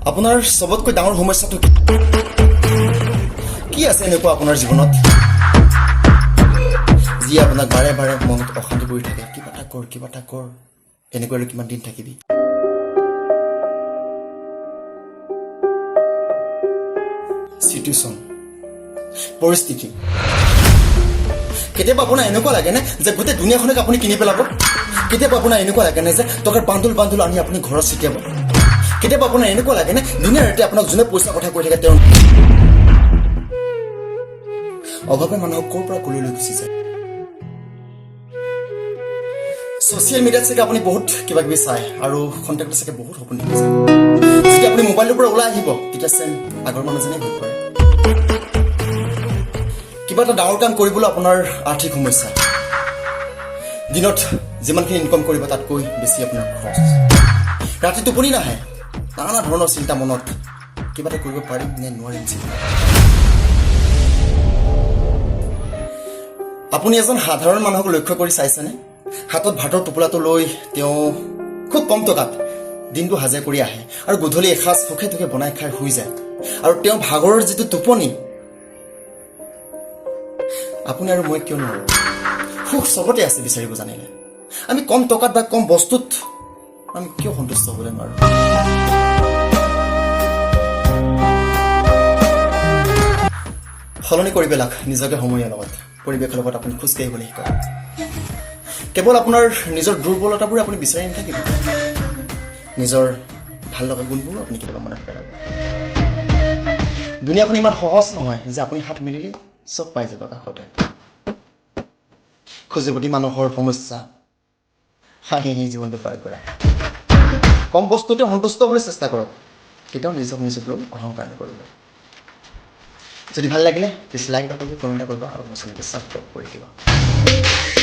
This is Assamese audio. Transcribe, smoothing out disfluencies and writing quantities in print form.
আপোনাৰ সবতকৈ ডাঙৰ সমস্যাটো কি আছে এনেকুৱা আপোনাৰ জীৱনত যি আপোনাক বাৰে বাৰে মনত অশান্তি কৰি থাকে কিবা এটা কৰ এনেকৈ কিমান দিন থাকিবি সিচুৱেশ্যন পৰিস্থিতি কেতিয়াবা আপোনাৰ এনেকুৱা লাগে নে যে গোটেই দুনিয়াখনক আপুনি কিনি পেলাব কেতিয়াবা আপোনাৰ এনেকুৱা লাগে নে যে টকাৰ বান্দুল আনি আপুনি ঘৰত ছিটিয়াব কেতিয়াবা আপোনাৰ এনেকুৱা লাগে নে দুনিয়াৰ ৰাতি আপোনাক যোনে পইচা কথা কৈ থাকে তেওঁ অভাৱে মানুহক ক'ৰ পৰা কলৈ গুচি যায় ছ'চিয়েল মিডিয়াত চাগে আপুনি বহুত কিবা কিবি চায় আৰু কণ্টেক্টত চাগে বহুত সপোন দেখিছে যেতিয়া আপুনি মোবাইলটোৰ পৰা ওলাই আহিব তেতিয়া চেম আগৰ মানুহজনেই হৈ পৰে কিবা এটা ডাঙৰ কাম কৰিবলৈ আপোনাৰ আৰ্থিক সমস্যা দিনত যিমানখিনি ইনকাম কৰিব তাতকৈ বেছি আপোনাৰ খৰচ ৰাতি টোপনি নাহে নানা ধৰণৰ চিন্তা মনত কিবা এটা কৰিব পাৰিম নে নোৱাৰিম চিন্তা আপুনি এজন সাধাৰণ মানুহক লক্ষ্য কৰি চাইছেনে হাতত ভাতৰ টোপোলাটো লৈ তেওঁ খুব কম টকাত দিনটো হাজিৰা কৰি আহে আৰু গধূলি এসাঁজ সুখে বনাই খাই শুই যায় আৰু তেওঁ ভাগৰৰ যিটো টোপনি আপুনি আৰু মই কিয় নোৱাৰোঁ সুখ চবতে আছে বিচাৰিব জানিলে আমি কম টকাত বা কম বস্তুত আমি কিয় সন্তুষ্ট হ'বলৈ নোৱাৰোঁ সলনি কৰি পেলাওক নিজকে সময়ৰ লগত পৰিৱেশৰ লগত আপুনি খোজ কাঢ়িবলৈ শিকক কেৱল আপোনাৰ নিজৰ দুৰ্বলতাবোৰ আপুনি বিচাৰি নাথাকিব নিজৰ ভাল লগা গুণবোৰো আপুনি কেতিয়াবা মনত পেলাব দুনিয়াখন ইমান সহজ নহয় যে আপুনি হাত মেলিলে চব পাই যাব কাষতে খোজেপতি মানুহৰ সমস্যা হাঁহি জীৱনটো পাৰ কৰা কম বস্তুতে সন্তুষ্ট হ'বলৈ চেষ্টা কৰক কেতিয়াও নিজক লৈ অহংকাৰ নকৰিব যদি ভাল লাগিলে প্লিজ লাইক এটা কৰিব কমেণ্ট এটা কৰিব আৰু মোৰ চেনেলটো ছাবস্ক্ৰাইব কৰি দিব